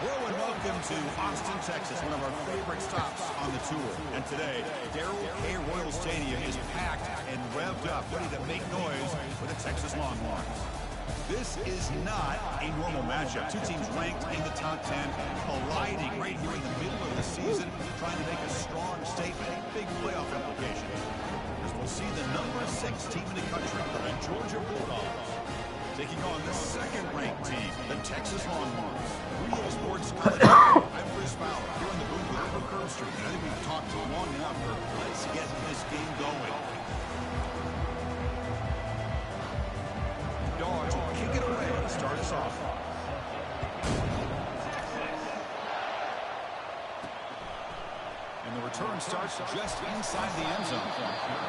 Hello and welcome to Austin, Texas, one of our favorite stops on the tour. And today, Darrell K. Royal Stadium is packed and revved up, ready to make noise for the Texas Longhorns. This is not a normal matchup. Two teams ranked in the top 10, colliding right here in the middle of the season, trying to make a strong statement, big playoff implications. As we'll see the number 6 team in the country, the Georgia Bulldogs, taking on the second-ranked team, the Texas Longhorns. Real Sports College. I'm Chris Fowler, here in the booth with Upper Curve Street. And I think we've talked long enough for let's get this game going. Dogs will kick it away to start us off. And the return starts just inside the end zone.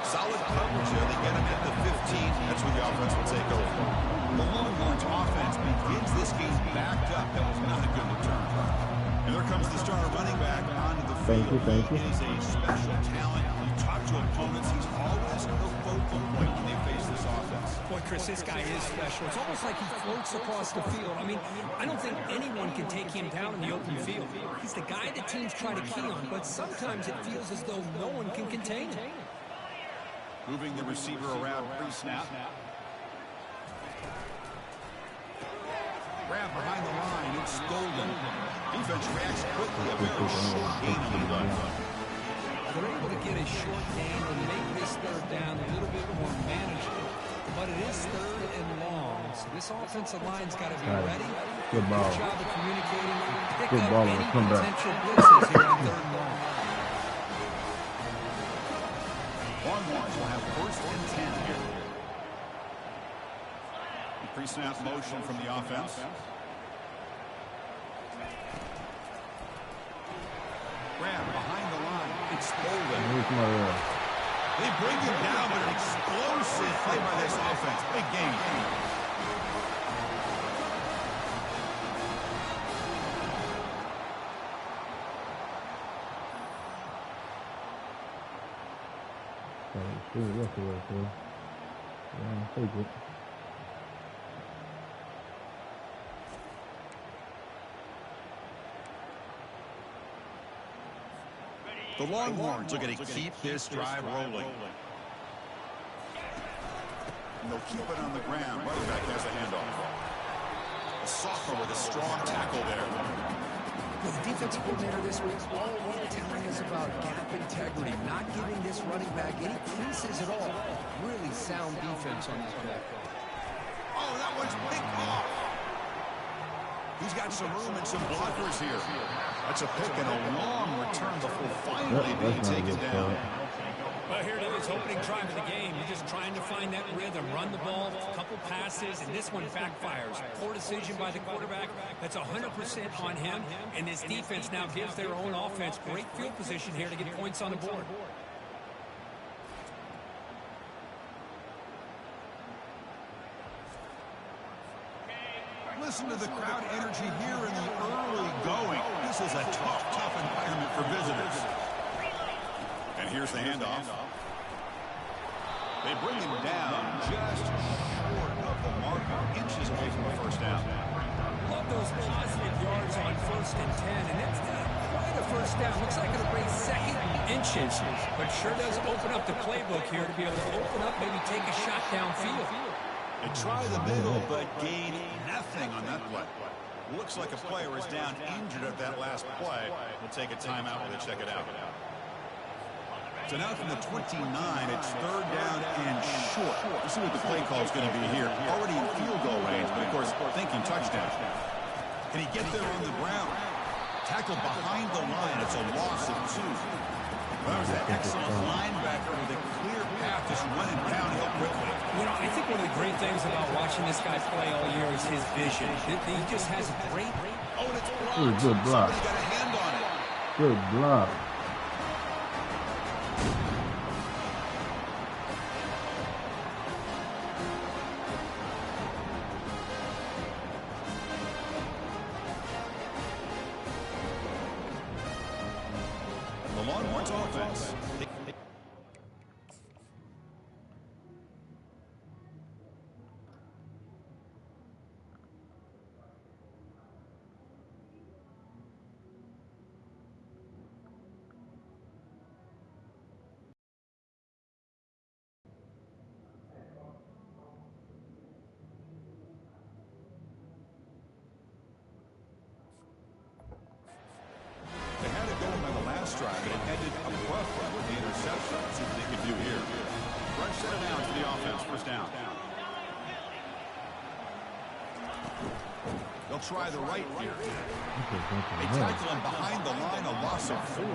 Solid coverage there. They get him at the 15. That's where the offense will take over. The Longhorns offense begins this game backed up. That was not a good return. And there comes the starter running back onto the field. Thank you. He is a special talent. You talk to opponents, he's always the focal point when they face this offense. Boy, Chris, this guy is special. It's almost like he floats across the field. I mean, I don't think anyone can take him down in the open field. He's the guy that teams try to key on, but sometimes it feels as though no one can contain him. Moving the receiver around pre-snap. Grab behind the line, it's stolen. Defense reacts quickly, a very short gain on the run. They're able to get a short gain and make this third down a little bit more manageable. But it is third and long, so this This offensive line's got to be ready. Good ball. Good job of communicating and pick Good up ball on any the comeback. potential blitzes here on 3rd and long. Longhorns will have 1st and 10 here. Pre-snap motion from the offense. Grab behind the line. It's Bolden. They bring him down, but an explosive play by this offense. Big game. Take it. The Longhorns are going to keep this drive rolling. And they'll keep it on the ground. Running back has the handoff. A sophomore with a strong tackle there. Well, the defensive coordinator this week all telling us about gap integrity, not giving this running back any creases at all. Really sound defense on this play. Oh, that one's picked off. He's got some room and some blockers here. That's a pick and a long return before finally being taken down. Well, here it is, opening drive of the game. You're just trying to find that rhythm, run the ball, a couple passes, and this one backfires. Poor decision by the quarterback. That's 100% on him, and this defense now gives their own offense great field position here to get points on the board. Listen to the crowd energy here in the early going. This is a tough environment for visitors. And here's the handoff. They bring him down just short of the marker, inches away from the 1st down. Love those positive yards on 1st and 10, and it's not quite a 1st down. Looks like it'll bring 2nd inches, but sure does open up the playbook here to be able to open up, maybe take a shot downfield. They try the middle, but gain nothing on that play. Looks like a player is down injured at that last play. We'll take a timeout while they check it out. So now from the 29, it's 3rd down and short. Let's see what the play call is going to be here. Already in field goal range, but of course thinking touchdown. Can he get there on the ground? Tackled behind the line. It's a loss of 2. That was an excellent linebacker with a clear path just running downhill quickly. You know, I think one of the great things about watching this guy play all year is his vision. He just has a great... Oh, and it's blocked. Ooh, good block. Somebody got a hand on it. Good block. The Longhorns offense. They had it going by the last drive, but it ended abruptly with the interception. Let's see what they can do here. Rush set it down to the offense. 1st down. They'll try the right here. They tackle him behind the line, a loss of 4.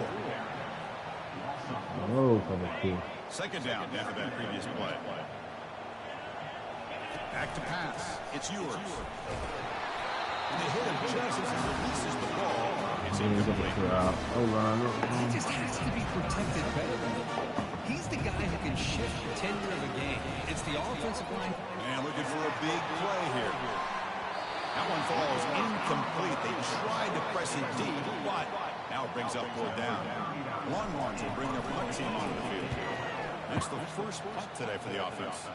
Oh, for the 2. 2nd down after that previous play. Back to pass. It's yours. And they hit him just as he releases the ball. It's incomplete. He just has to be protected better. He's the guy who can shift the tenure of a game. It's the offensive line. And looking for a big play here. That one falls incomplete. They tried to press it deep, but now it brings up 4th down. Longhorns will bring their punt team onto the field. That's the first punt today for the offense.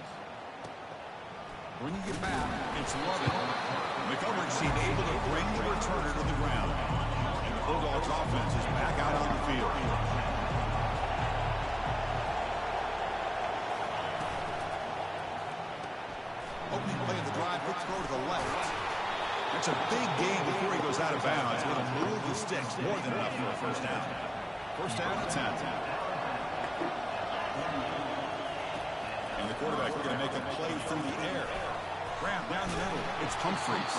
Bringing it back, it's Lovett. McCovern's team able to bring the returner to the ground. And the Bulldogs offense is back out on the field. Opening play of the drive, quick throw to the left. That's a big gain before he goes out of bounds. It'll move the sticks more than enough for a 1st down. 1st down and 10. And the quarterback going to make a play through the air. Graham Down the middle, it's Humphries.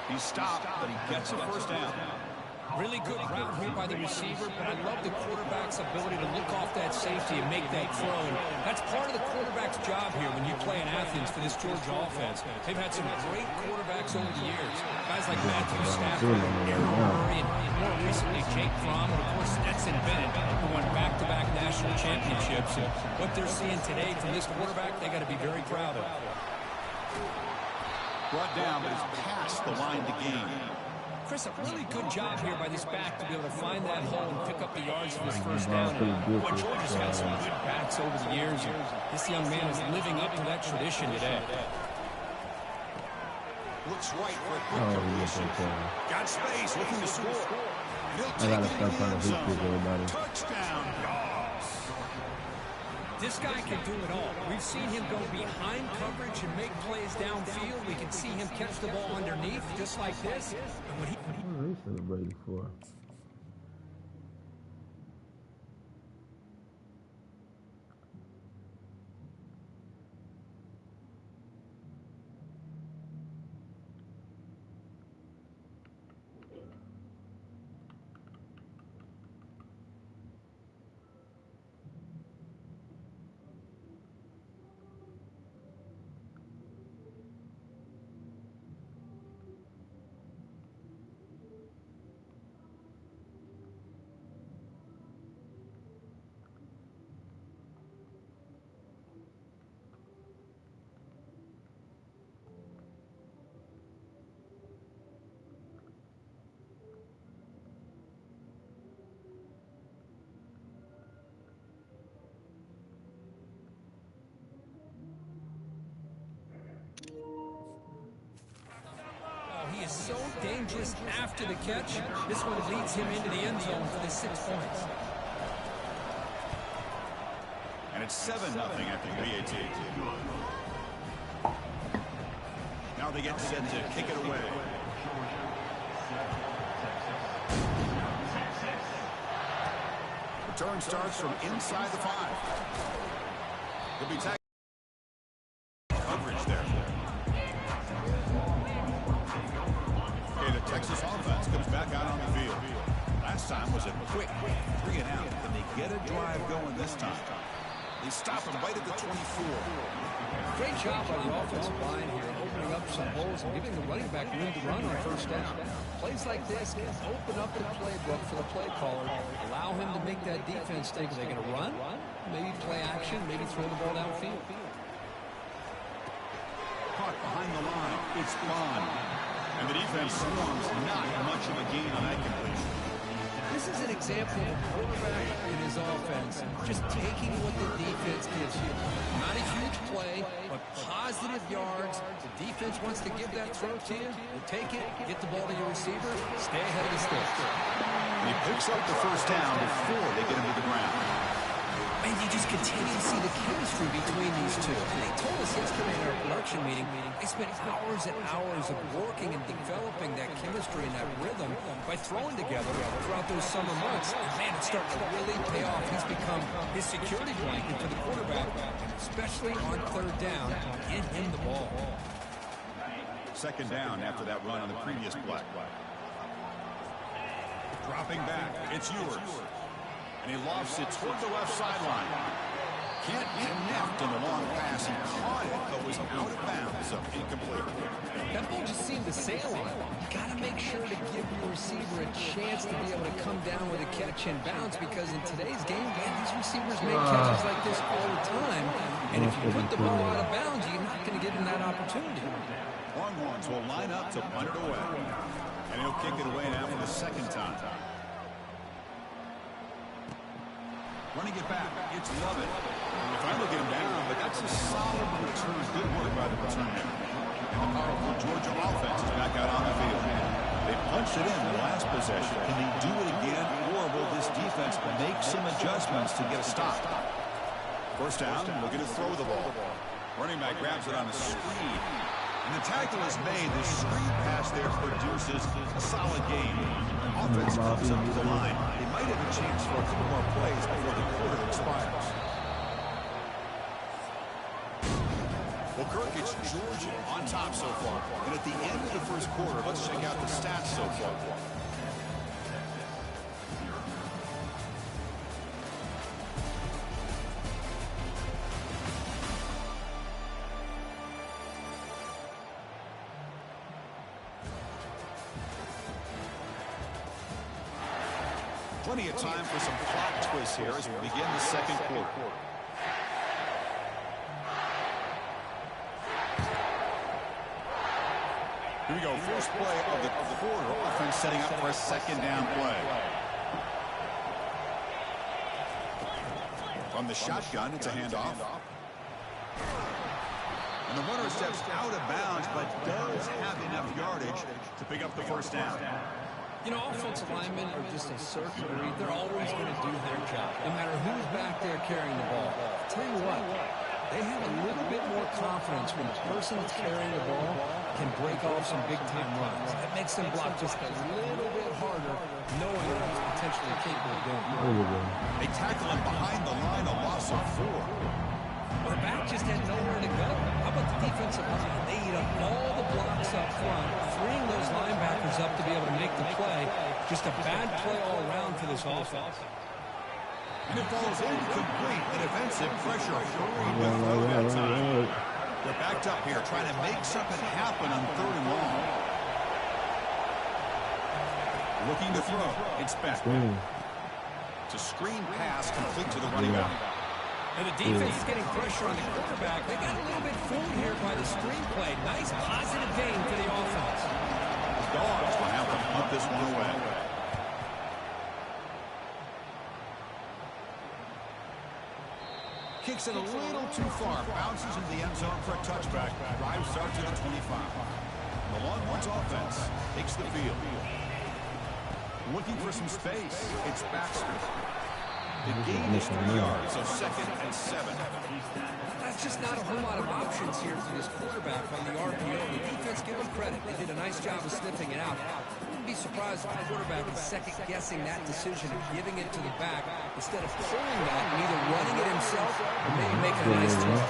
He's stopped, but he gets a first down. Really good route here by the receiver, but I love the quarterback's ability to look off that safety and make that throw. And that's part of the quarterback's job here when you play in Athens for this Georgia offense. They've had some great quarterbacks over the years. Guys like Matthew Stafford, Aaron Murray, and more recently Jake Fromm, and of course Stetson Bennett, who won back-to-back national championships. And what they're seeing today from this quarterback, they got to be very proud of. Brought down, but it's past the line to gain. Chris, a really good job here by this back to be able to find that hole and pick up the yards for this first down. Boy, Georgia's had some good backs over the years. And this young man is living up to that tradition today. Looks right for a quick completion. Got space, looking to score. I gotta stop trying to hoop everybody. Touchdown. This guy can do it all. We've seen him go behind coverage and make plays downfield. We can see him catch the ball underneath, just like this. And when What are they celebrating for? he is so dangerous after the catch. This one leads him into the end zone for the 6 points. And it's 7-0 after the PAT. Now they get set to kick it away. Return starts from inside the 5. Could be tagged. Coverage there. Okay, the Texas offense comes back out on the field. Last time was a quick 3 and out. Can they get a drive going this time? They stop him right at the 24. Great job by the offensive line here, opening up some holes and giving the running back room to run on first down. Plays like this can open up the playbook for the play caller, allow him to make that defense think, are they going to run? Maybe play action, maybe throw the ball downfield. Caught behind the line. It's Bond. And the defense swarms not much of a gain on that completion. This is an example of a quarterback in his offense just taking what the defense gives you. Not a huge play, but positive yards. The defense wants to give that throw to you. You take it, get the ball to your receiver, stay ahead of the sticks. And he picks up the first down before they get him to the ground. And you just continue to see the chemistry between these two. And they told us yesterday in our production meeting, they spent hours and hours of working and developing that chemistry and that rhythm by throwing together throughout those summer months. And man, it's starting to really pay off. He's become his security blanket for the quarterback, and especially on third down, get him the ball. Second down after that run on the previous play. Dropping back, it's yours. And he lofts it toward the left sideline. Can't connect in the long pass. He caught it, but was out of bounds, so incomplete. That ball just seemed to sail on it. You got to make sure to give your receiver a chance to be able to come down with a catch and bounce, because in today's game, man, these receivers make catches like this all the time. And if you put the ball out of bounds, you're not going to give them that opportunity. Longhorns will line up to punt it away. And he'll kick it away now for the second time. Running it back, it's Lovett. They finally get him down, but that's a solid return. Good work by the returner. And the powerful Georgia offense is back out on the field. They punched it in the last possession. Can they do it again, or will this defense make some adjustments to get a stop? First down, looking to throw the ball. Running back grabs it on a screen. And the tackle is made. The screen pass there produces a solid game. Offense comes up to the line. They might have a chance for a couple more plays before the quarter expires. Well, Kirk, it's Georgia on top so far. And at the end of the first quarter, let's check out the stats so far. Plenty of time for some clock twists here as we begin the second quarter. Here we go, first play of the quarter. Offense setting up for a second down play. From the shotgun, it's a handoff. And the runner steps out of bounds, but does have enough yardage to pick up the first down. You know, offensive linemen are just a certain breed. They're always going to do their job, no matter who's back there carrying the ball. I'll tell you what, they have a little bit more confidence when the person that's carrying the ball can break off some big-time runs. That makes them block just a little bit harder, knowing what he's potentially capable of doing. They tackle him behind the line, a loss of 4. Well, the back just had nowhere to go. How about the defensive line? They eat up all the blocks up front, freeing those linebackers up to be able to make the play. Just a bad play all around for this offense. And it falls incomplete. The defensive pressure hurried with throw that time. They're backed up here, trying to make something happen on 3rd and long. Looking to throw. It's back. It's a screen pass complete to the running back. And the defense is getting pressure on the quarterback. They got a little bit fooled here by the screenplay. Nice positive gain for the offense. The Dogs will have to punt this one away. Kicks it a little too far. Bounces into the end zone for a touchback. Drive starts at the 25. The Longhorns offense takes the field. Looking for some space. It's Baxter. The gain is 3 yards, so 2nd and 7. That's just not a whole lot of options here for this quarterback on the RPO. The defense, give them credit. They did a nice job of sniffing it out. I wouldn't be surprised if the quarterback is second-guessing that decision and giving it to the back instead of pulling that and either running it himself or maybe making a nice throw.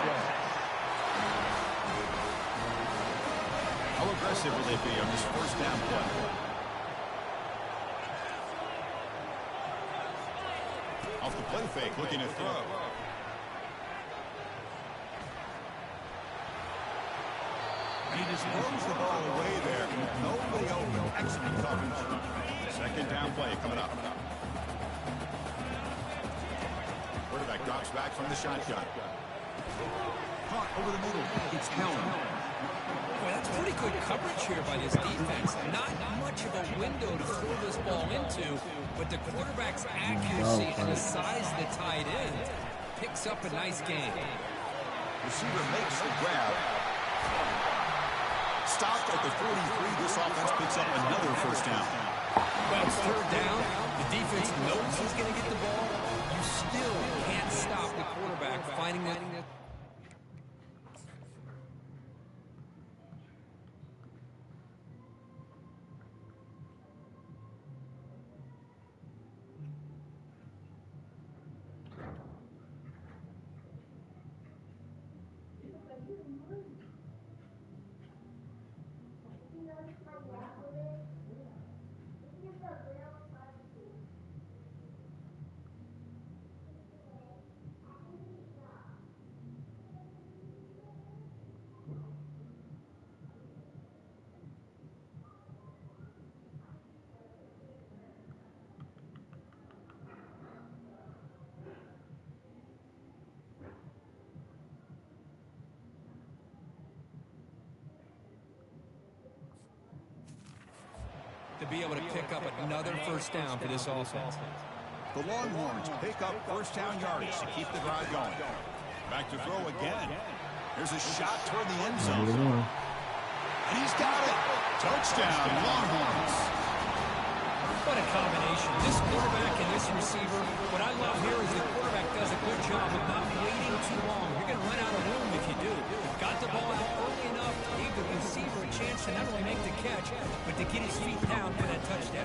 How aggressive will they be on this first down play? Off the play fake, looking to throw. And he just throws the ball away there. Nobody open. Excellent coverage. Second down play coming up. Quarterback drops back from the shotgun. Caught over the middle. It's Cowan. Boy, that's pretty good coverage here by this defense. Not much of a window to throw this ball into, but the quarterback's accuracy and the size of the tight end picks up a nice gain. Receiver makes the grab. Stopped at the 43. This offense picks up another first down. Well, it's 3rd down. The defense knows he's going to get the ball. You still can't stop the quarterback finding that. To be able to pick up another first down for this offense. The Longhorns pick up first down yardage to keep the drive going. Back to throw again. There's a shot toward the end zone. And he's got it. Touchdown, Longhorns. What a combination. This quarterback and this receiver. What I love here is the quarterback does a good job of not waiting too long. You're going to run out of room if you do. Got the ball out early enough, gave the receiver a chance to not only make the catch, but to get his feet down for that touchdown.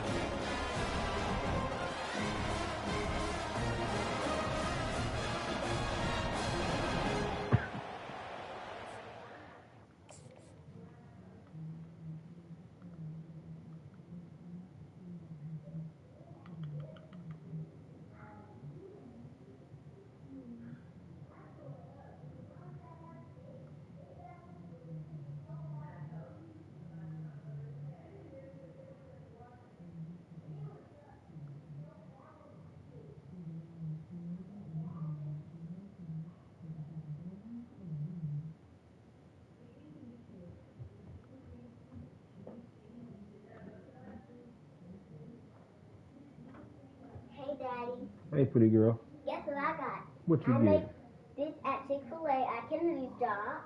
Hey, pretty girl. Guess what I got? What you I get? make this at Chick-fil-A at Kennedy's job,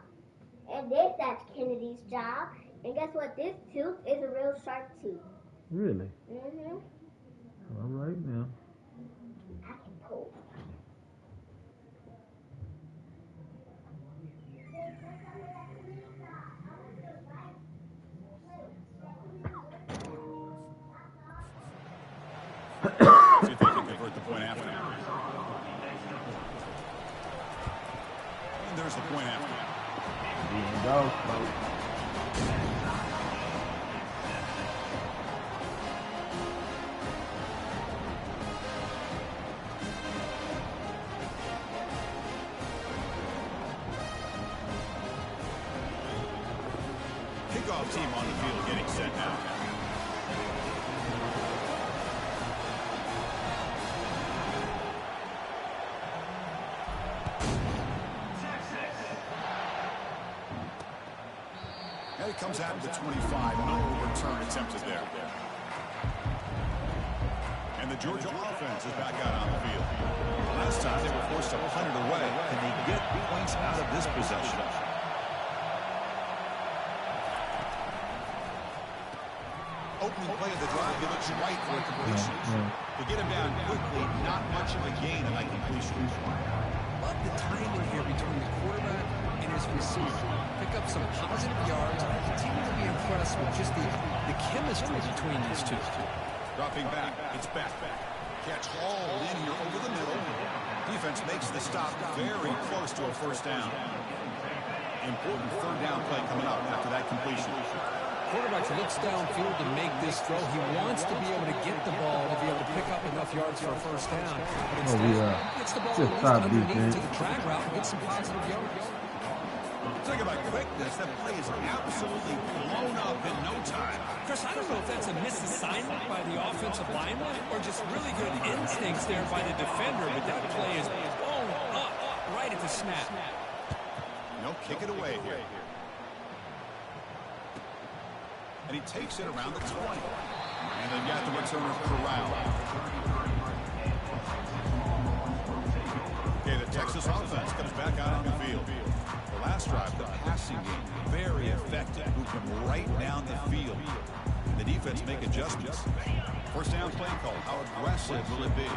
and this at Kennedy's job, and guess what? This tooth is a real shark tooth. Really? Mm-hmm. All right now. I can pull. See if they can convert the point after. And there's the point after. Here we go, folks. Kickoff team on the field getting set now. And it comes out to the 25. No return attempted there. And the Georgia offense is back out on the field. Last time they were forced to punt it away. Can they get points out of this possession? Opening play of the drive, he looks right for a completion. To get him down quickly, not much of a gain on that completion. Love the timing here between the quarterback and his receiver. Pick up some positive yards. I continue to be impressed with just the chemistry between these two. Dropping back, it's back. Catch hauled in here over the middle. Defense makes the stop very close to a first down. Important third down play coming up after that completion. Quarterback looks downfield to make this throw. He wants to be able to get the ball to be able to pick up enough yards for a first down. But instead, he gets the ball at least underneath to the drag route and gets some positive yards. Talk about quickness. That play is absolutely blown up in no time. Chris, I don't know if that's a misassignment by the offensive lineman or just really good instincts there by the defender, but that play is blown up right at the snap. No, kick it away here. And he takes it around the 20. And they've got the returner corralled. Okay, the Texas offense comes back out on the field. The last drive, the passing game, very effective. Moved them right down the field. And the defense make adjustments. First down play call. How aggressive will it be?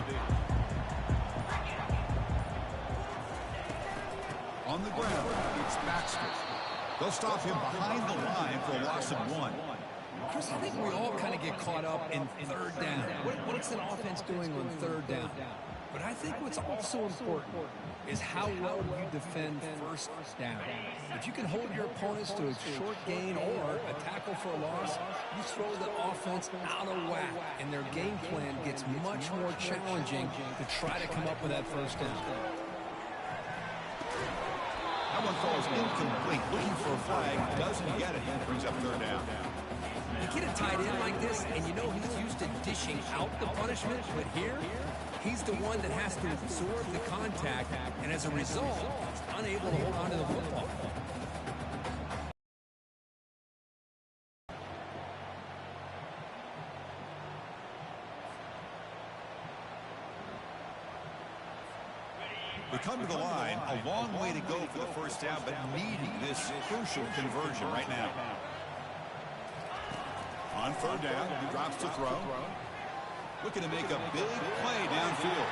On the ground, it's Baxter. They'll stop him behind the line for a loss of 1. Chris, I think we all kind of get caught up in third down. What's an offense doing on third down? But I think what's also important is how well you defend first down. If you can hold your opponents to a short gain or a tackle for a loss, you throw the offense out of whack, and their game plan gets much more challenging to try to come up with that first down. That one falls incomplete. Looking for a flag. Doesn't get it. Brings up third down. You get a tight end like this, and you know he's used to dishing out the punishment, but here, he's the one that has to absorb the contact, and as a result, is unable to hold on to the football. They come to the line, a long way to go for the first down, but needing this crucial conversion right now. On third down, he drops to throw. Looking to make a big play downfield.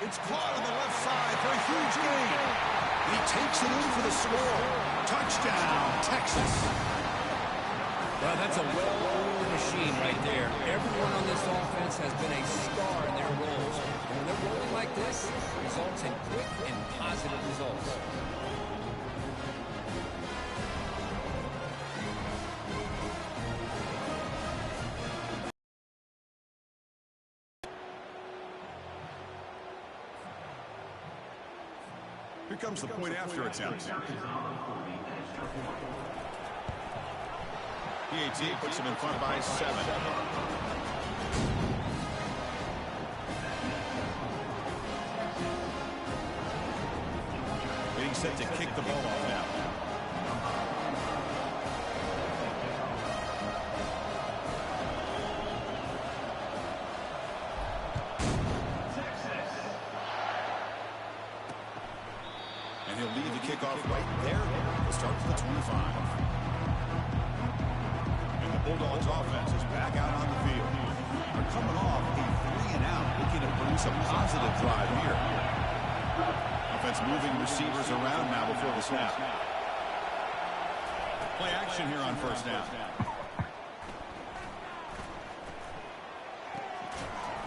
It's caught on the left side for a huge gain. And he takes it in for the score. Touchdown, Texas. Well, that's a well-oiled machine right there. Everyone on this offense has been a star in their roles. And when they're rolling like this, it results in quick and positive results. Here comes the point after attempt. PAT puts him in front by 7. Getting set to kick the ball off now. Bulldogs offense is back out on the field. They're coming off a 3-and-out, looking to produce a positive drive here. Offense moving receivers around now before the snap. Play action here on first down.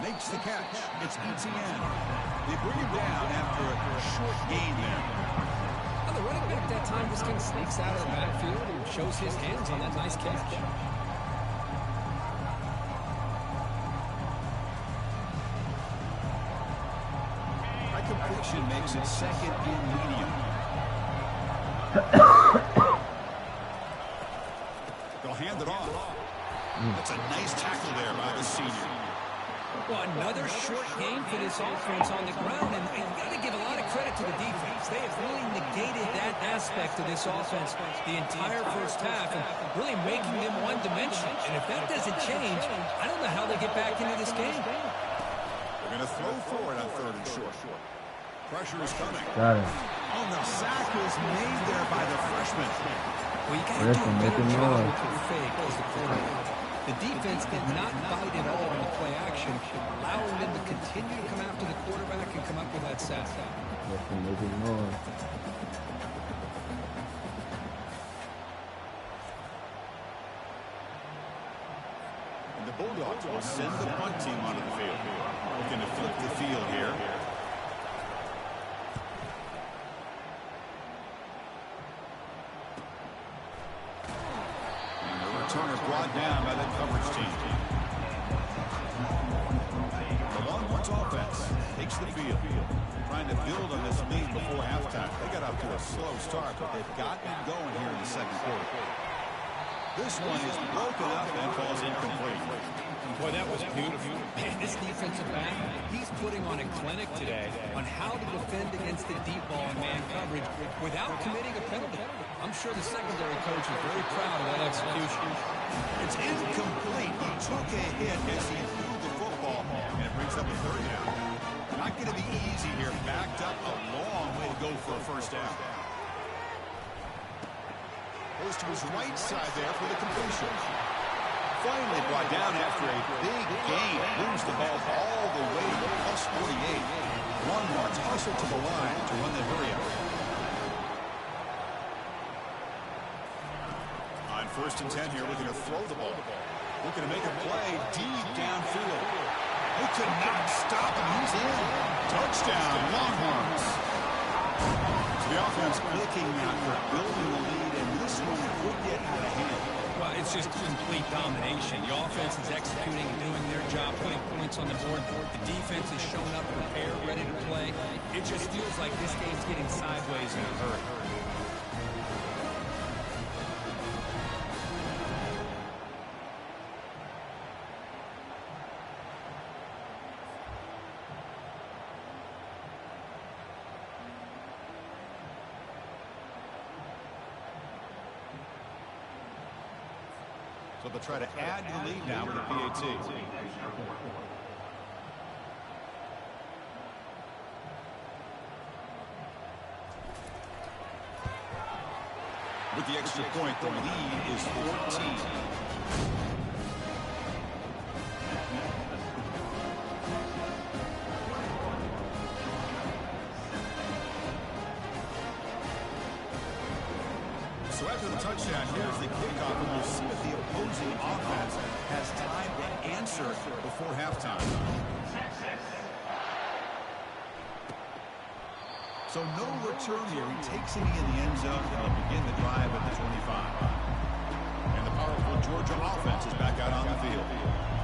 Makes the catch. It's ETN. They bring him down after a short gain there. Well, the running back that time just kind of sneaks out of the backfield and shows his hands on that nice catch. That completion makes it second and medium. They'll hand it off. That's a nice tackle there by the senior. Well, another short game for this offense on the ground, and you've got to give a lot of credit to the defense. They have really negated that aspect of this offense the entire first half and really making them one-dimensional. And if that doesn't change, I don't know how they get back into this game. They're going to throw for it on third and short. Pressure is coming. Got it. Oh, the sack is made there by the freshman. Well, you got to do a better job with your fake as the quarterback. The defense did not bite at all on the play action, allowing them to continue to come after the quarterback and come up with that sack. Listen, make it noise. And the Bulldogs will send the punt team onto the field. Looking to flip the field here. Returner brought down by the coverage team. The Longhorns offense takes the field. Trying to build on this lead before halftime. They got up to a slow start, but they've got it going here in the second quarter. This one is broken up and falls incomplete. Boy, that was beautiful. Man, this defensive back, he's putting on a clinic today on how to defend against the deep ball and man coverage without committing a penalty. I'm sure the secondary coach is very proud of that execution. It's incomplete. He took a hit as he threw the football, and it brings up a third down. Not going to be easy here. Backed up a long way to go for a first down. Goes to his right side there for the completion. Finally brought down after a big gain. Moves the ball all the way to the plus 48. Longhorns hustle to the line to run the hurry up. On first and 10 here, looking to throw the ball. Looking to make a play deep downfield. They could not stop him. He's in. Touchdown, Longhorns. So the offense clicking after building the lead, and this one could get out of hand. Well, it's just complete domination. The offense is executing and doing their job, putting points on the board. The defense is showing up prepared, ready to play. It just feels like this game's getting sideways in a hurry. So they'll try to add to the lead now with a PAT. With the extra point, the lead is 14. So after the touchdown, here's the kickoff, and we'll see if the opposing offense has time to answer before halftime. So no return here. He takes it in the end zone, and they'll begin the drive at the 25. And the powerful Georgia offense is back out on the field.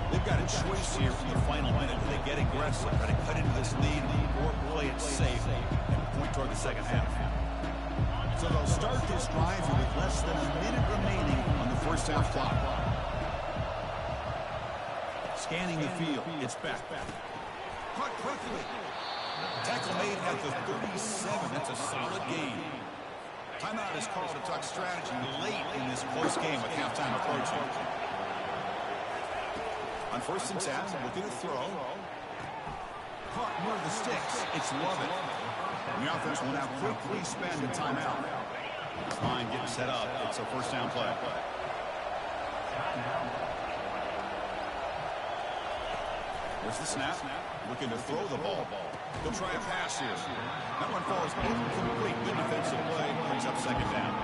They've got a choice here in the final minute. Do they get aggressive, try to cut into this lead, or play it safe and point toward the second half? So they'll start this drive with less than a minute remaining on the first half clock. Scanning the field, it's back. Caught quickly. Tackle made at the 37. That's a solid gain. Timeout is called to talk strategy late in this close game with halftime approaching. On first and 10, looking to throw. Caught near the sticks. It's Lovett. The offense will now quickly spend a timeout. Line getting set up. It's a first down play. Here's the snap. Looking to throw the ball. He'll try a pass here. That one falls incomplete. Good defensive play. Brings up second down.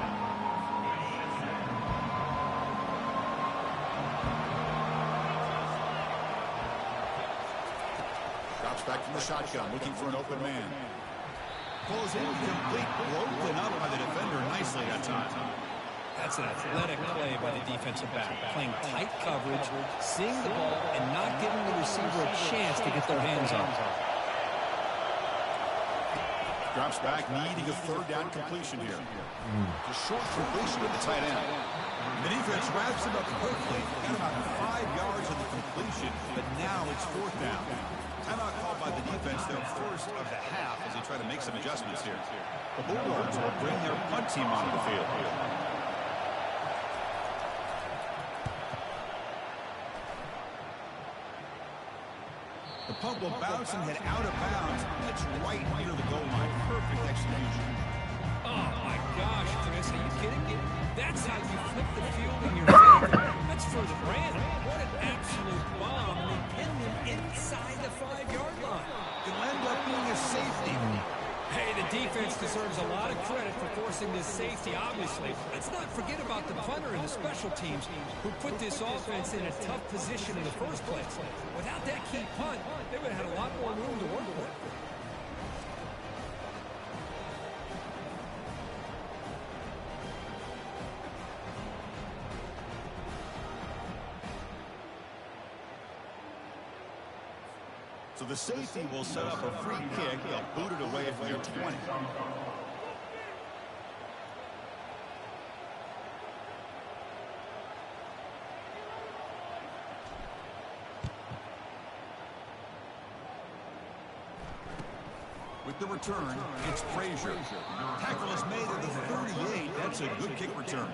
Drops back from the shotgun. Looking for an open man. Falls incomplete. Broken up by the defender nicely that time. That's an athletic play by the defensive back. Playing tight coverage, seeing the ball, and not giving the receiver a chance to get their hands on it. Drops back, needing a third down completion here. Just short completion with the tight end. The defense wraps him up quickly. Got about 5 yards of the completion, but now it's fourth down. Timeout called by the defense, their first of the half, as they try to make some adjustments here. The Bulldogs will bring their punt team onto the field. The punt will bounce and head out of bounds. That's right near the goal line. Perfect execution. Oh, my gosh, Chris. Are you kidding me? That's how you flip the field in your favor. That's for the brand. What an absolute bomb. They pin him inside the 5-yard line. It'll end up being a safety. Hey, the defense deserves a lot of credit for forcing this safety, obviously. Let's not forget about the punter and the special teams who put this offense in a tough position in the first place. Without that key punt, they would have had a lot more room to work with. So the safety will set up a free kick. They'll boot it away from their 20. With the return, it's Frazier. Tackle is made at the 38. That's a good kick return.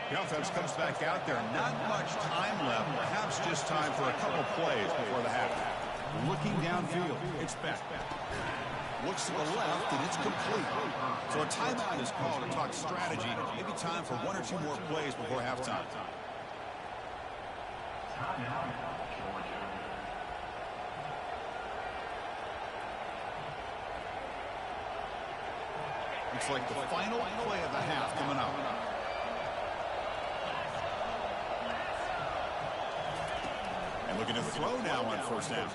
The offense comes back out there. Not much time left. Perhaps just time for a couple plays before the half. Looking downfield. It's back. Looks to the left, and it's complete. So a timeout is called to talk strategy. Maybe time for 1 or 2 more plays before halftime. Looks like the final play of the half coming up. And looking to throw now on first down.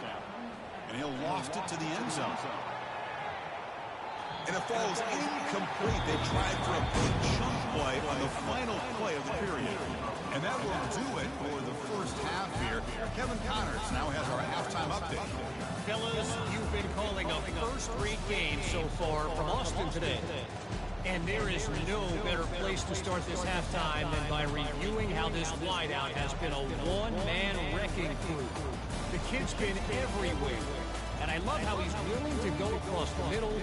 And he'll loft it to the end zone. And it falls incomplete. They tried for a big chunk play on the final play of the period. And that will do it for the first half here. Kevin Connors now has our halftime update. Fellas, you've been calling a first-rate game so far from Austin today. And there is no better place to start this halftime than by reviewing how this wideout has been a one-man wrecking crew. The kid's been everywhere. And I love how he's willing to go across the middle,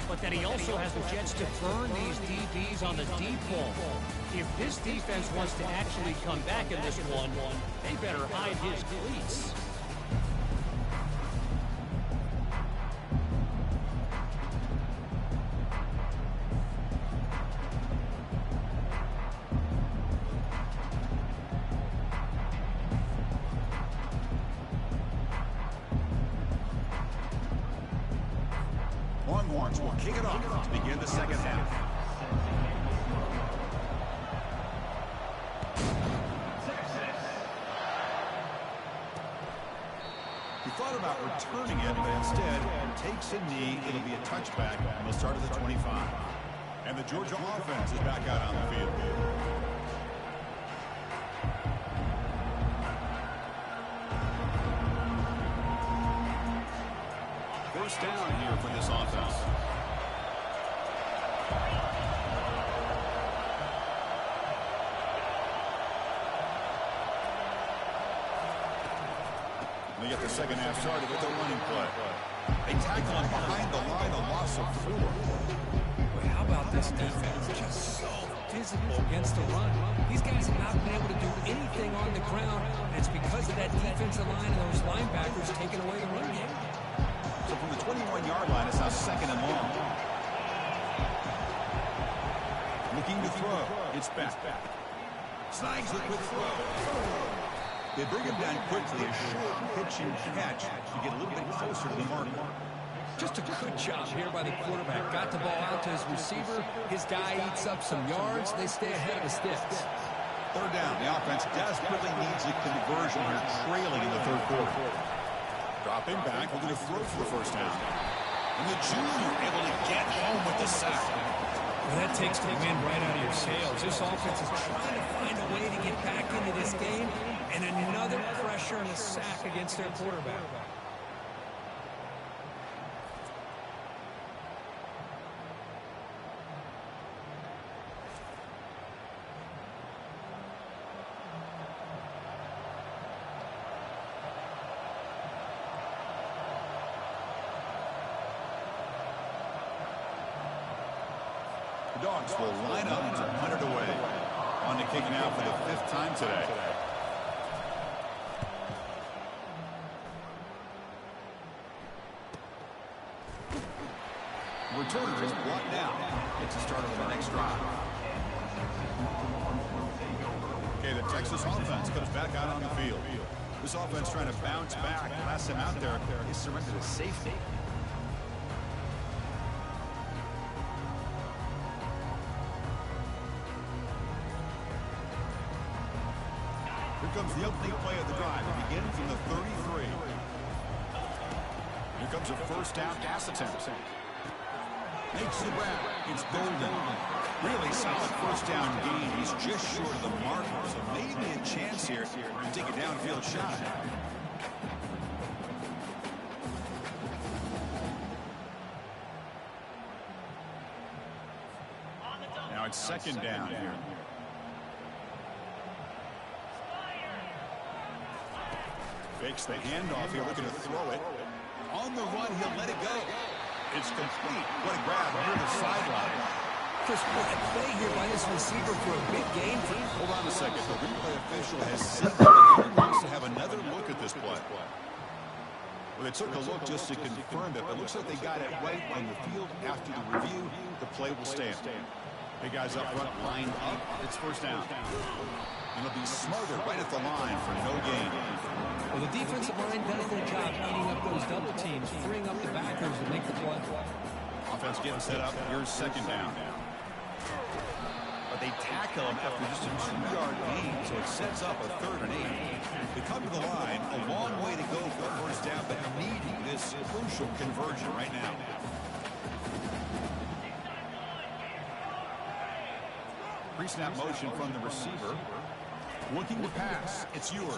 but that he also has the jets to burn these DBs on the deep ball. If this defense wants to actually come back in this one, they better hide his cleats. Longhorns will kick it off to begin the second half. He thought about returning it, but instead takes a knee. It'll be a touchback, and they'll start at the 25. And the Georgia offense is back out on the field. First down here for this offense. They get the second half started with a running play. They tackle him behind the line, a loss of 4. Boy, how about this defense? Just so physical against the run. These guys have not been able to do anything on the ground, and it's because of that defensive line and those linebackers taking away the run game. So from the 21-yard line, it's now 2nd and long. Looking to throw. It's back. Snags the quick throw. They bring him down quickly. A short pitch and catch to get a little bit closer to the mark. Just a good job here by the quarterback. Got the ball out to his receiver. His guy eats up some yards. They stay ahead of the sticks. 3rd down. The offense desperately needs a conversion here, trailing in the 3rd quarter. Dropping back, looking to throw for the 1st down. And the junior able to get home with the sack. Well, that takes the wind right out of your sails. This offense is trying to find a way to get back into this game, and another pressure and a sack against their quarterback. The Dogs will line up to punt it away. On to kicking out for the 5th time today. Returner is blocked out. Gets a start on the next drive. Okay, the Texas offense comes back out on the field. This offense trying to bounce back. Last time out there, he surrendered a safety. Here comes the opening play of the drive. It begins from the 33. Here comes a 1st down pass attempt. Makes the grab. It's Golden. Really solid 1st down gain. He's just short of the marker, so maybe a chance here to take a downfield shot. Now it's 2nd down here. Fakes the handoff here, looking to throw it. On the run, he'll let it go. It's complete. What a grab near the sideline. Just what a play here by this receiver for a big gain. Hold on a second. The replay official has signaled that he wants to have another look at this play. Well, they took a look just to confirm it, but it looks like they got it right on the field. After the review, the play will stand. Hey, guys up front, line up. It's 1st down. And it'll be Smarter right at the line for no gain. Well, the defensive line does their job eating up those double teams, freeing up the backers to make the play. Offense getting set up. Here's 2nd down. But they tackle him after just a 2-yard gain, so it sets up a 3rd and 8. They come to the line, a long way to go for a 1st down, but needing this crucial conversion right now. Pre-snap motion from the receiver. Looking to pass. It's yours.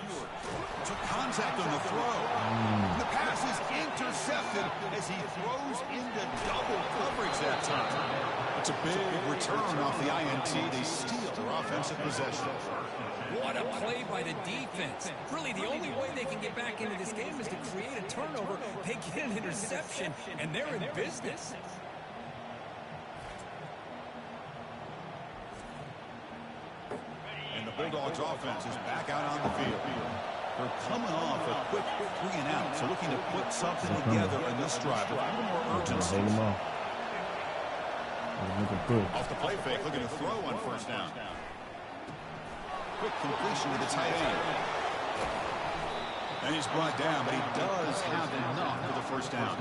Took contact on the throw. The pass is intercepted as he throws into double coverage that time. It's a big return off the INT. They steal their offensive possession. What a play by the defense. Really, the only way they can get back into this game is to create a turnover. They get an interception, and they're in business. Bulldogs offense is back out on the field. They're coming off a quick 3 and out, so looking to put something together in this drive with a little more urgency. Off the play fake, looking to throw on 1st down. Quick completion to the tight end. And he's brought down, but he does have enough for the 1st down.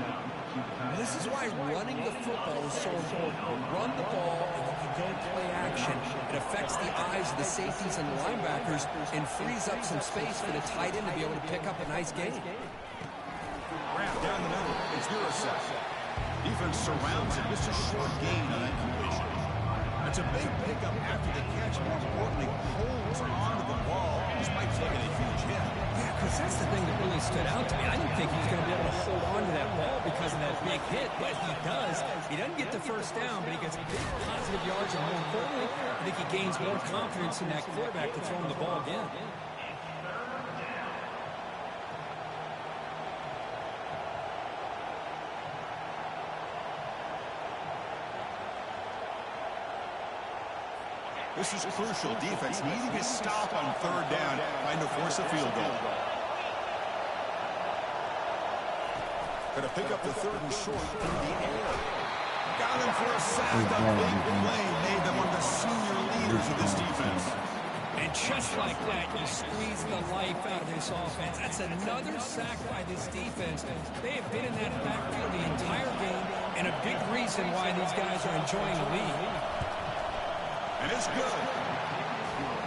And this is why running the football is so important. Run the ball, and you can go play action. It affects the eyes of the safeties and the linebackers and frees up some space for the tight end to be able to pick up a nice gain. Wrap down the middle. It's Virasek. Defense surrounds him. Just a short gain on that completion. It's a big pickup after the catch. More importantly, holds onto the ball despite taking a huge hit. Yeah, because that's the thing that really stood out to me. I didn't think he was going to be able to hold on to that ball because of that big hit, but he does. He doesn't get the 1st down, but he gets big positive yards, and more importantly, I think he gains more confidence in that quarterback to throw him the ball again. This is crucial. Defense needing a stop on 3rd down, trying to force a field goal. Going to pick up the 3rd and short through the air. Got him for a sack. A big play made them one of the senior leaders of this defense. And just like that, you squeeze the life out of this offense. That's another sack by this defense. They have been in that backfield the entire game, and a big reason why these guys are enjoying the lead. And it's good.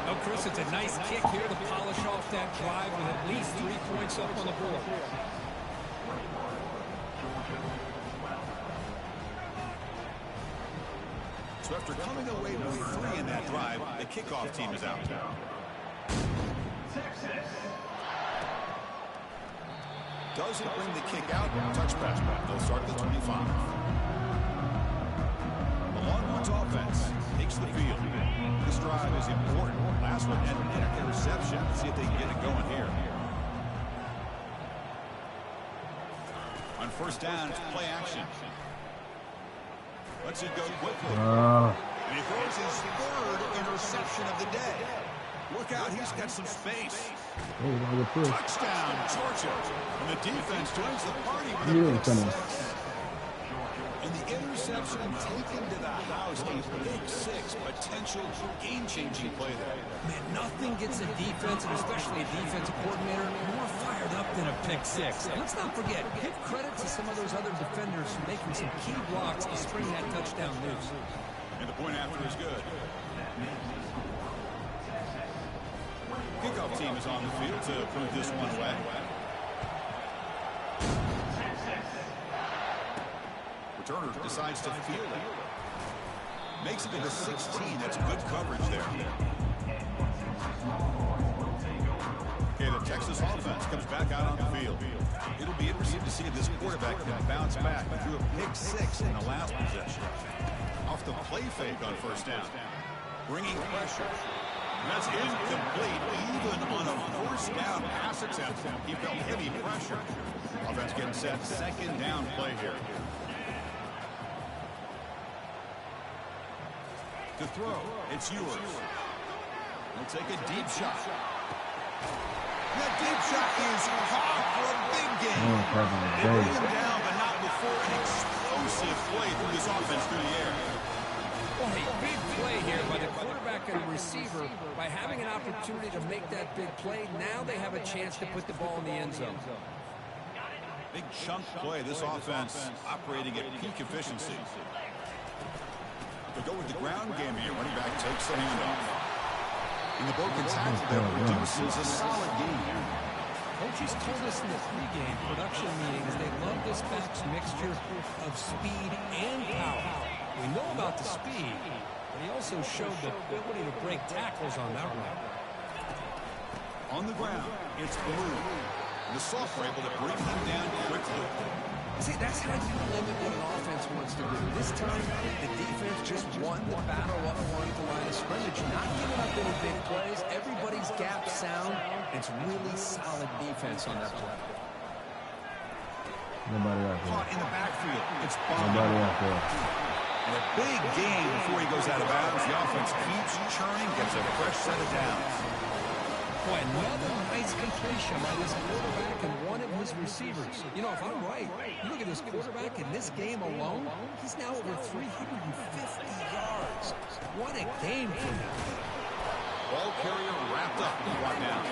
Oh, Chris, it's a nice kick here to polish off that drive with at least 3 points up on the board. So after coming away with 3 in that drive, the kickoff team is out. Doesn't bring the kick out. Touchback. They'll start at the 25. The Longhorns offense takes the field. This drive is important. Last one had an interception. Let's see if they can get it going here. On first down, it's play action. Lets it go quickly. And he throws his 3rd interception of the day. Look out, he's got some space. Touchdown, Georgia. And the defense joins the party with a pick 6. And the interception taken to the house. A big 6, potential game-changing play there. Man, nothing gets a defense, and especially a defensive coordinator, more fired up than a pick 6. And let's not forget, give credit to some of those other defenders for making some key blocks to spring that touchdown loose. And the point after is good. Kickoff team is on the field to put this one away. Returner decides to field it. Makes it to the 16. That's good coverage there. Okay, the Texas offense comes back out on the field. It'll be interesting to see if this quarterback can bounce back. He threw a pick 6 in the last possession. Off the play fake on first down. Bringing pressure. And that's incomplete. Even on a first down pass attempt, he felt heavy pressure. Offense getting set. 2nd down play here. To throw, it's yours. He'll take a deep shot. That deep shot is caught for a big game. They bring him down, but not before an explosive play through this offense through the air. Well, a big play here by the quarterback and receiver. By having an opportunity to make that big play, now they have a chance to put the ball in the end zone. Big chunk play. This offense operating at peak efficiency. They go with the ground game here. Running back takes the handoff. And the broken tackle that produces a solid game here. Coaches told us in the pregame production meetings they love this back's mixture of speed and power. We know about the speed, but he also showed the ability to break tackles on that route. On the ground, it's Blue. The sophomore able to bring him down quickly. See, that's how you limit what an offense wants to do. This time, the defense just won the battle up front at the line of scrimmage, not giving up any big plays. Everybody's gap sound. It's really solid defense on that play. Nobody out there. Caught in the backfield. It's Bob. Nobody out there. And a big game before he goes out of bounds. The offense keeps churning, gets a fresh set of downs. Boy, another nice completion by this quarterback and one of his receivers. You know, if I'm right, you look at this quarterback in this game alone, he's now over 350 yards. What a game for him. Ball carrier wrapped up and brought down.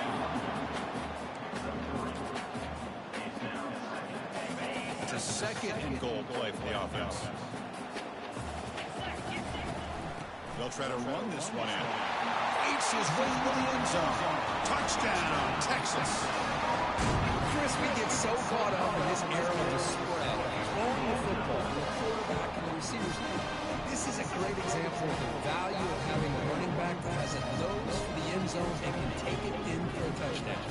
It's a 2nd and goal play for the offense. They'll try to run this one in. Fights his way to the end zone. Touchdown, Texas. Chris, we get so caught up in this era of the spread, throwing the football, the quarterback and the receivers. This is a great example of the value of having a running back that has a nose for the end zone and can take it in for a touchdown.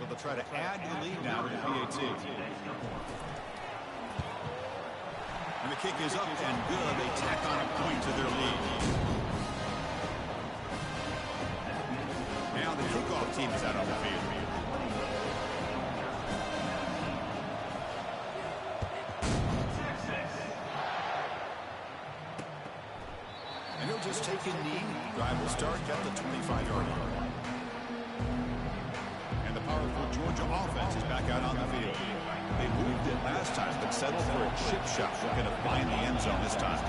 So they'll try to add to the lead now with the PAT. And the kick is up and good. They tack on a point to their lead. Now the kickoff team is out on the field. And he'll just take a knee. Drive will start at the 25-yard line. And the powerful Georgia offense is back out on the field. They moved it last time, but settled for a chip shot. We're going to find the end zone this time.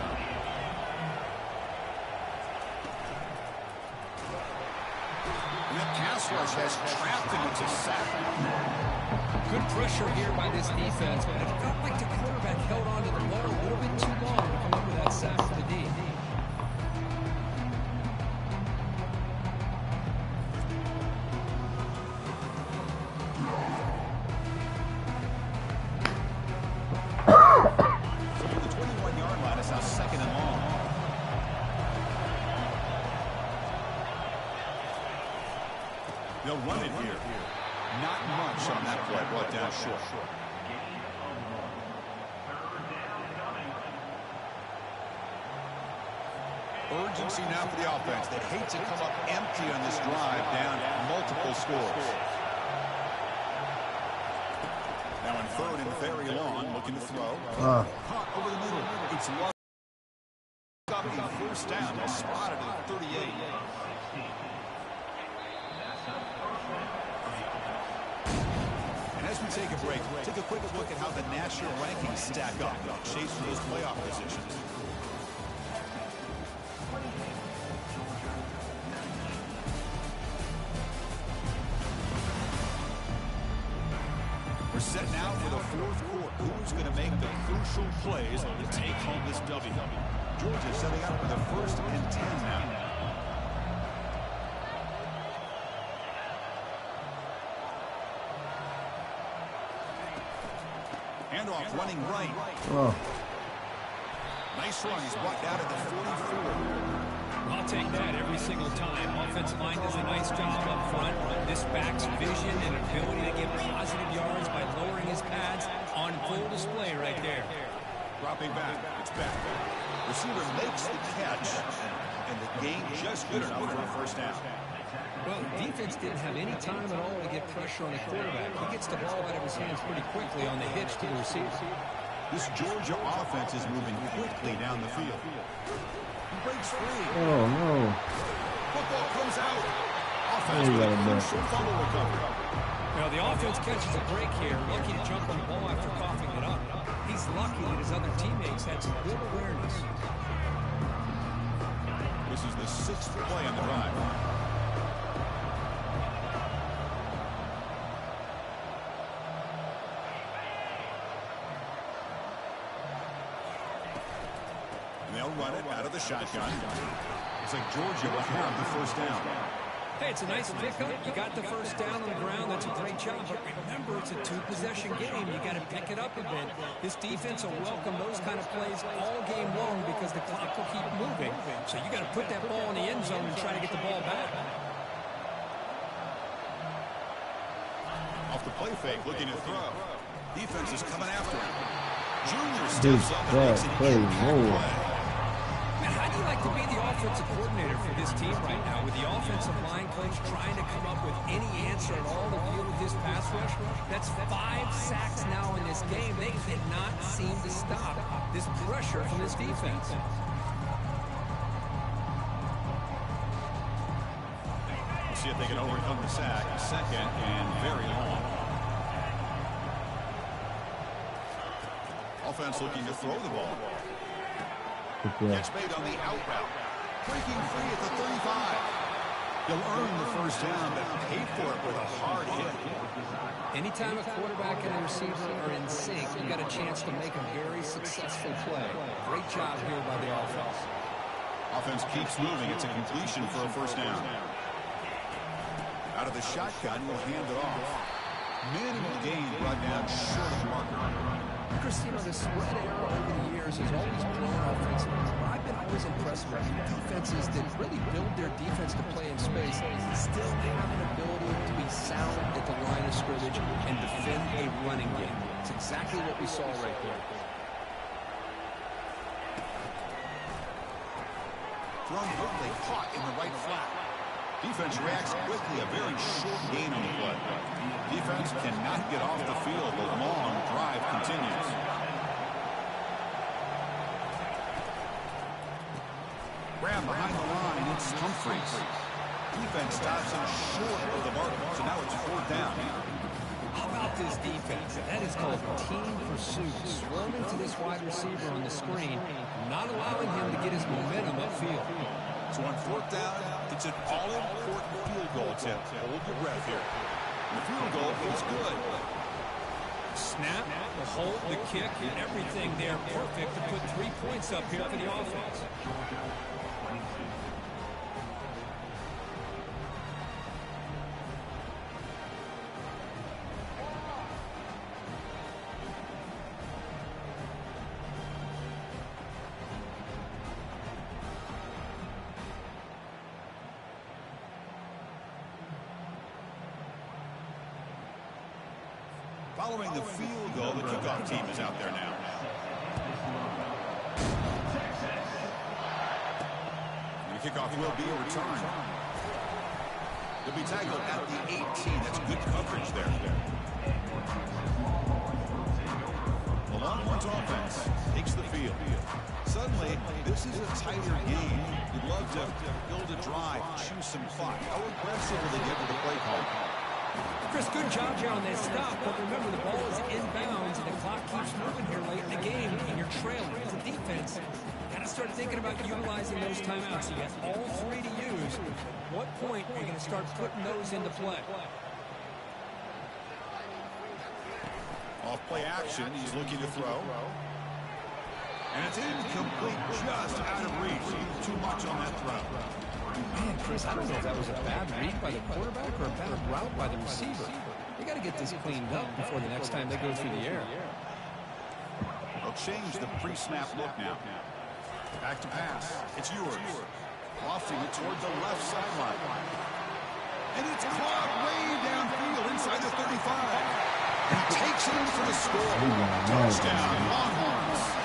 And the pass rush has trapped him. It's a sack. Good pressure here by this defense, but it felt like the quarterback held on to the ball a little bit too long to come up with that sack for the D. From the 21-yard line, it's now second and long. They'll run it here. Not much on that play, brought down short. Urgency now for the offense. They hate to come up empty on this drive, down multiple scores. Now in third and very long, looking to throw. Caught over the middle. It's lost. Got the first down. They'll spot it at 38. As we take a break, take a quick look at how the national rankings stack up in the chase for those playoff positions. We're set now for the fourth quarter. Who's going to make the crucial plays to take home this W? Georgia setting up for the 1st and 10 now. Handoff running right. Nice run. He's brought down at the 44. I'll take that every single time. Offensive line does a nice job up front. This back's vision and ability to get positive yards by lowering his pads on full display right there. Dropping back. It's back. Receiver makes the catch, and the game just good enough for a first down. Well, the defense didn't have any time at all to get pressure on the quarterback. He gets the ball out of his hands pretty quickly on the hitch to the receiver. This Georgia offense is moving quickly down the field. He breaks free. Oh, no. Football comes out. Offense with a crucial fumble recovery. Well, the offense catches a break here. Lucky to jump on the ball after coughing it up. He's lucky that his other teammates had some good awareness. This is the 6th play on the drive. They'll run it out of the shotgun. It's like Georgia will have the first down. Hey, it's a nice pickup. You got the first down on the ground. That's a great job. But remember, it's a two-possession game. You got to pick it up a bit. This defense will welcome those kind of plays all game long because the clock will keep moving. So you got to put that ball in the end zone and try to get the ball back. Off the play fake, looking to throw. Defense is coming after him. Junior steps up and makes an impact play. How do you like to be the offensive coordinator for this team right now with the offensive line coach trying to come up with any answer at all to deal with this pass rush? That's 5 sacks now in this game. They cannot seem to stop this pressure from this defense. We'll see if they can overcome the sack. Second and very long. Offense looking to throw the ball. Catch made on the out route. Breaking free at the 35. You'll earn the first down, but pay for it with a hard hit. Anytime a quarterback and a receiver are in sync, you got a chance to make a very successful play. Great job here by the offense. Offense keeps moving. It's a completion for a first down. Out of the shotgun, will hand it off. Minimal gain brought down short of the marker. Christine, the spread error over the years has always blown offensively. I've been always impressed with defenses that really build their defense to play in space. Still have an ability to be sound at the line of scrimmage and defend a running game. It's exactly what we saw right there. Thrown quickly, caught in the right flat. Defense reacts quickly, a very short gain on the play. Defense cannot get off the field. The long drive continues. Grab behind the line, it's Humphries. Defense stops him short of the mark, so now it's 4th down. How about this defense? That is called team pursuit. Swarming to this wide receiver on the screen, not allowing him to get his momentum upfield. So on 4th down, it's an all-important field goal attempt. Hold your breath here. The field goal is good. Snap, the hold, the kick, and everything there perfect to put 3 points up here for the offense. Following the field goal, the kickoff team is out there now. And the kickoff will be a return. He'll be tackled at the 18. That's good coverage there. The Longhorns offense takes the field. Suddenly, this is a tighter game. You'd love to build a drive, choose some clock. How aggressive will they get with the play call? Chris, good job here on that stop, but remember the ball is inbounds and the clock keeps moving here late in the game and you're trailing. As a defense, got to start thinking about utilizing those timeouts. You got all 3 to use. What point are you going to start putting those into play? Off play action, he's looking to throw. And it's incomplete, just out of reach. Too much on that throw. Man, Chris, I don't know if that was a bad read by the quarterback or a bad route by the receiver. They got to get this cleaned up before the next time they go through the air. They'll change the pre-snap look now. Back to pass. It's yours. Lofting it toward the left sideline. And it's caught way downfield inside the 35. He takes it in for the score. Touchdown, Longhorns.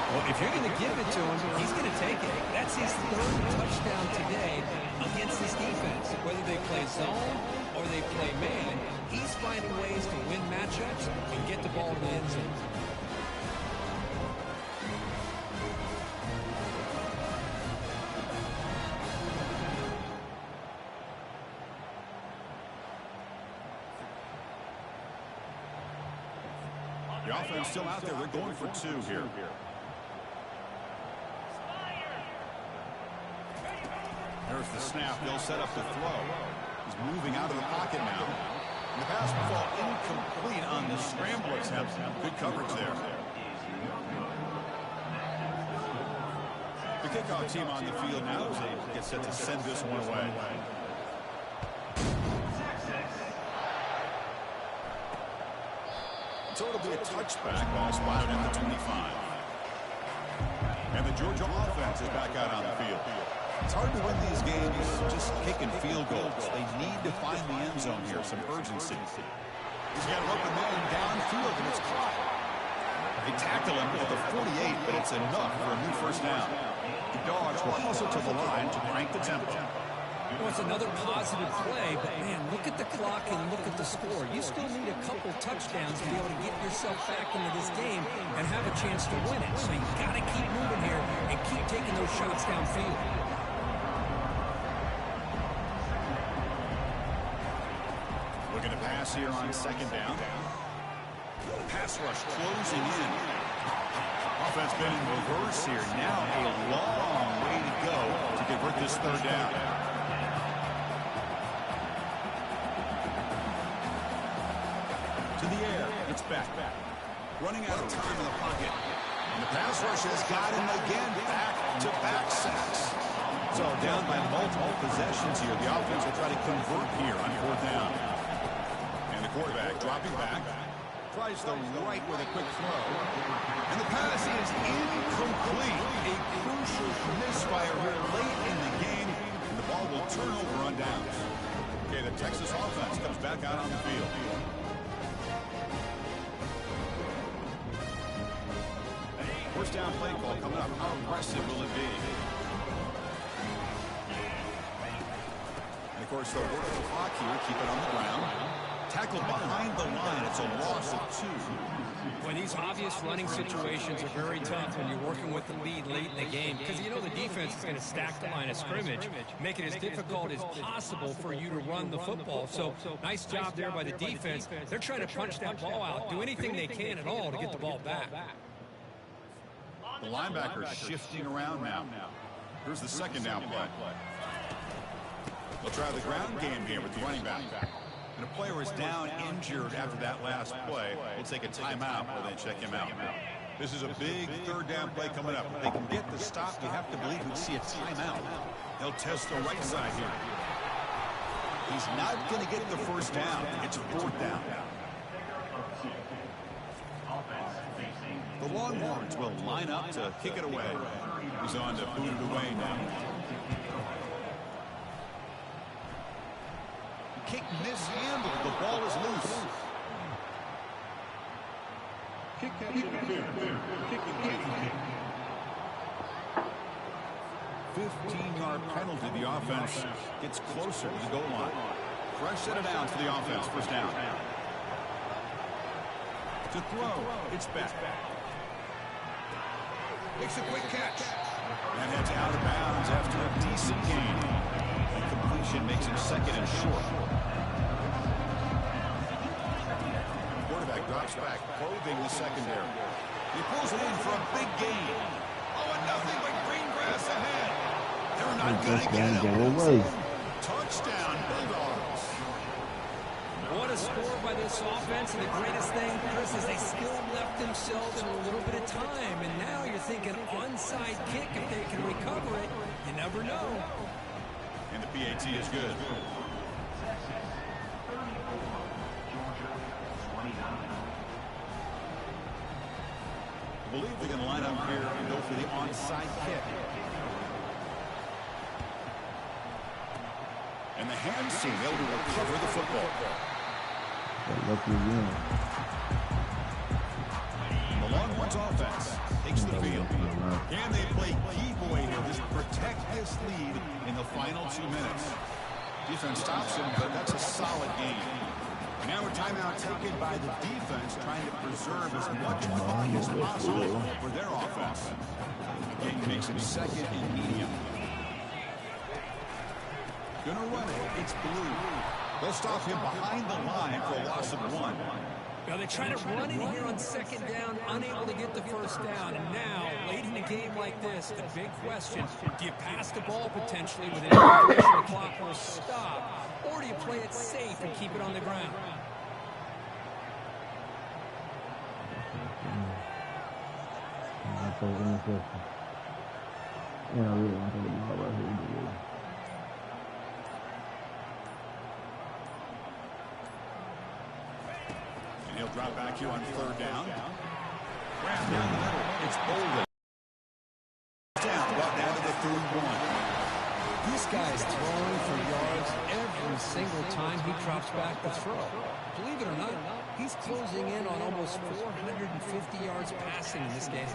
Well, if you're going to give it to him, he's going to take it. That's his 3rd touchdown today against this defense. Whether they play zone or they play man, he's finding ways to win matchups and get the ball to the end zone. The offense still out there. They're going for 2 here. There's the snap. They'll set up the throw. He's moving out of the pocket now. And the pass will fall incomplete on the scramble attempt. Good coverage there. The kickoff team on the field now as they get set to send this one away. So it'll be a touchback, ball spotted at the 25. And the Georgia offense is back out on the field. It's hard to win these games just kicking field goals. They need to find the end zone here, some urgency. He's got an open man downfield, and it's caught. They tackle him at the 48, but it's enough for a new 1st down. The Dogs will hustle to the line to crank the tempo. Well, it's another positive play, but man, look at the clock and look at the score. You still need a couple touchdowns to be able to get yourself back into this game and have a chance to win it. So you got to keep moving here and keep taking those shots downfield. Looking to pass here on 2nd down. Pass rush closing in. Offense been in reverse here. Now a long way to go to convert this 3rd down. To the air. It's back. Running out of time in the pocket. And the pass rush has got him again. Back-to-back sacks. So down by multiple possessions here. The offense will try to convert here on 4th down. And the quarterback dropping back. Tries the right with a quick throw. And the pass is incomplete. A crucial misfire here late in the game. And the ball will turn over on downs. Okay, the Texas offense comes back out on the field. First down play call coming up. How aggressive will it be? And of course, they'll work the clock here, keep it on the ground. Tackled behind the line. It's a loss of 2. When these obvious running situations are very tough when you're working working with the lead late in the game because you know the defense is going to stack the line of scrimmage, make it as difficult as possible for you to run the football. So nice job there by the defense. They're trying to punch that ball out, do anything they can at all to get the ball back. The linebacker shifting around now. Here's the second down play. They'll try the ground game here with the running back. And a player is down injured after that last play. We'll take a timeout while they check him out. This is a big third down play coming up. If they can get the stop, you have to believe we'd see a timeout. They'll test the right side here. He's not going to get the first down. It's fourth down. The Longhorns will line up to kick it away. He's on to boot it away now. Kick mishandled. The ball is loose. Kick catch interference. Kicking game. 15-yard penalty. The offense gets closer to the goal line. Fresh set of downs for the offense. First down. To throw. It's back. Makes a quick catch. And heads out of bounds after a decent gain. The completion makes him second and short. Quarterback drops back, clothing the secondary. He pulls it in for a big gain. Oh, and nothing but green grass ahead. They're not going to get him. Touchdown, Bulldogs. What a score by this offense, and the greatest thing, Chris, is they still left themselves a little bit of time, and now you're thinking onside kick if they can recover it. You never know. And the PAT is good. I believe they're going to line up here and go for the onside kick. And the hands seem able to recover the football. The Longhorns offense takes the field. Can they play key boy here? Just protect this lead in the final 2 minutes. Defense stops him, but that's a solid game. Now a timeout taken by the defense, trying to preserve as much clock as possible for their offense. Again, makes him second and medium. Gonna run it. It's blue. They'll stop him behind the line for a loss of 1. Now they try to run in here on second down, unable to get the first down. And now, late in a game like this, the big question, do you pass the ball potentially with an indication the clock will stop, or do you play it safe and keep it on the ground? And he'll drop back here on third down. Ran down the middle. It's Bolden. Down, brought down to the 31. This guy's throwing for yards every single time he drops back to throw. Believe it or not, he's closing in on almost 450 yards passing in this game.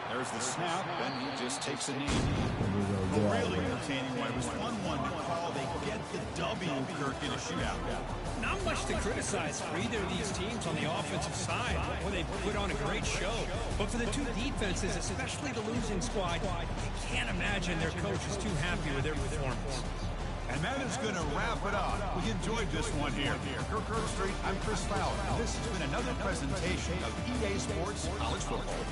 There's the snap, and he just takes a knee. The really entertaining one was 1-1 to call. They get the W, Kirk, in a shootout. Not much to criticize for either of these teams on the offensive side. Well, they put on a great show. But for the two defenses, especially the losing squad, you can't imagine their coach is too happy with their performance. And that is going to wrap it up. We enjoyed this one here. Kirk Herbstreit, I'm Chris Fowler. And this has been another presentation of EA Sports College Football.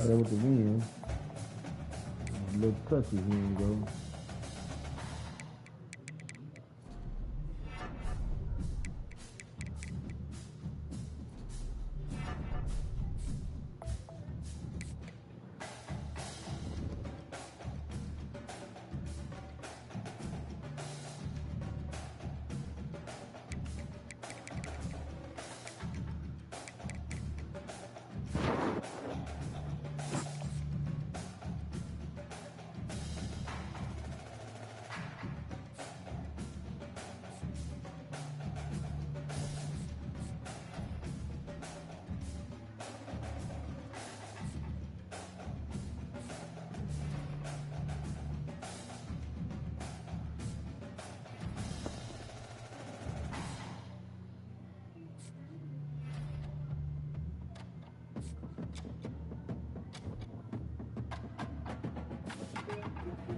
Got it with the wind. A little touchy, here you go.